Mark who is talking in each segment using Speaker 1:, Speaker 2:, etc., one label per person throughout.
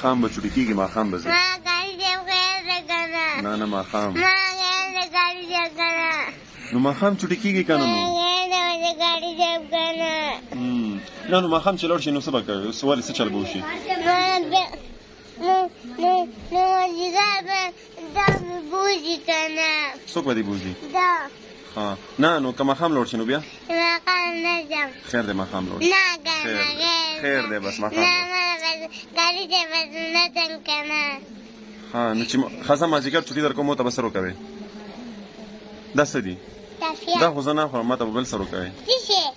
Speaker 1: ماښام به چوټي کېږي ماښام به ځي
Speaker 2: ما ګاډي جیب غیر ده کنه
Speaker 1: نه ماښام
Speaker 2: ما غیر ده ګاډي جیب کنه
Speaker 1: نو ماښام چوټي کېږي که نه نو
Speaker 2: غیر ده وجه ګاډي جیب کنه
Speaker 1: نه نو ماښام چې لاړ شي نو څه به کوې ولې څه چل به وشي
Speaker 2: نو مازدیګر به دا مې بوځي کنه
Speaker 1: څوک به دې بوځي
Speaker 2: دا
Speaker 1: نه نو که ماښام لاړ شي نو بیا
Speaker 2: ماښام نه ځم
Speaker 1: خیر دی ماښام لاړ
Speaker 2: نه کنه
Speaker 1: خیر دی بس ماښام
Speaker 2: نه ګاډي جیب نه ځم کنه
Speaker 1: نو چې ښځه مازدیګر چوټي در کوم ته به سر وکوې دا څه دي دا خو زه نه خورم ما ته به بل سر وکوې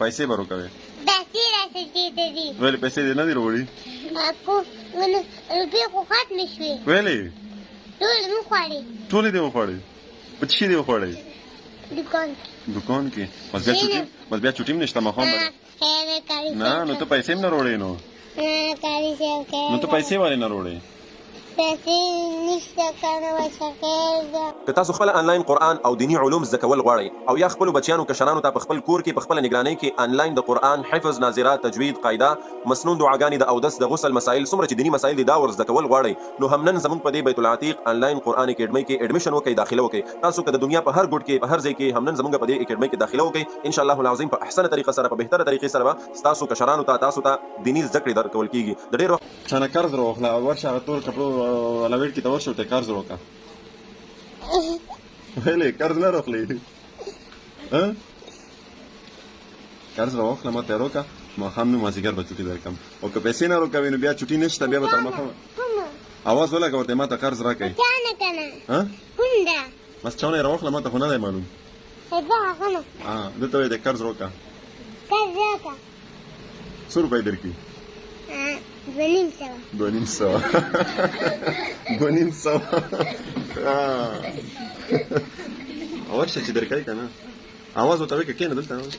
Speaker 1: پیسې به وکوې
Speaker 2: پیسې راته چېرته دي
Speaker 1: ولې پیسې دې نه دي راوړي
Speaker 2: روپۍ خو ختمې شوې
Speaker 1: ولې
Speaker 2: ټولې مې خوړې
Speaker 1: ټولې دې وخوړې په څه شي دې وخوړې دکان کې بس بیا چوټي هم نشته ماښام به نه نو ته پیسې هم نه راوړې نو ته پیسې ولې نه راوړې
Speaker 3: که تاسو خپل آنلاین قرآن او دینی علوم زده کول غواړئ او یا خپلو بچیانو کشرانو ته په خپل کور کې په خپله نګرانۍ کې آنلاین د قرآن حفظ ناظرات تجوید قاعده مسنون دعاګانې د اودس د غسل مسایل څومره چې دینی مسایل دي دا ور زده کول غواړئ نو هم نن زموږ په دې بیت العتیق آنلاین قرآن اکیډمۍ کې ایډمیشن وکړئ داخله وکړئ تاسو که د دنیا په هر ګوټ کې په هر ځای کې هم نن زموږ په دې اکیډمۍ کې داخله وکړئ ان شاء الله العظیم په احسن طریقه سره په بهتره طریقې سره به تاسو کشرانو ته تاسو ته دینی زده کړې درکول کیږي د ډېر وخت
Speaker 1: چانه قرض راواخله او ورشه هغه تور کپړو لویټ کې ته ورشه ورته قرض وکړه ولې قرض نه راخلې قرض راواخله ما تیار وکړه ماښام نو مازدیګر به چوټي درکړم او که پیسې نه راکوې نو بیا چوټي نشته بیا به تر ماښامه اواز ولګه ورته ما ته قرض راکوې بس چا نه یې راواخله ما ته خو نه دی معلوم دلته وایي د قرض راکړه څو روپۍ درکړي 2,500 ورشه چې درکوي که نه اواز ورته وکړه کښېنه دلته ورته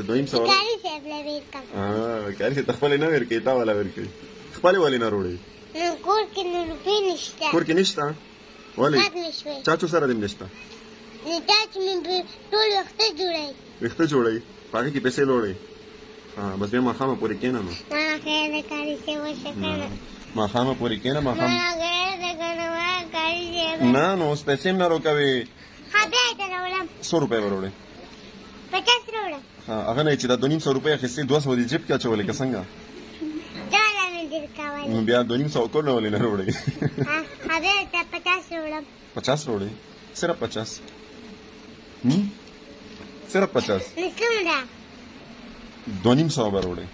Speaker 1: 2,500 کاري ته خپلې نه ورکوي تا والا ورکوي خپلې ولې نه روړې کور کې نشته ولې چاچو سره دې نشته ویښته جوړوي په هغې کې پیسې لوړوي بس بیا ماښامه پورې کښېنه نو ماښامه پورې کښېنه ماښام نه نو اوس پیسې هم نه راکوې 100 روپۍ به راوړې هغه نه چې دا 2,500 روپۍ اخیستې 200 دې جیب کې اچولې که څنګه نو بیا 2,500 کور نه ولې نه راوړې 50 راوړې صرف 50 صرف 50 2,500 به راوړې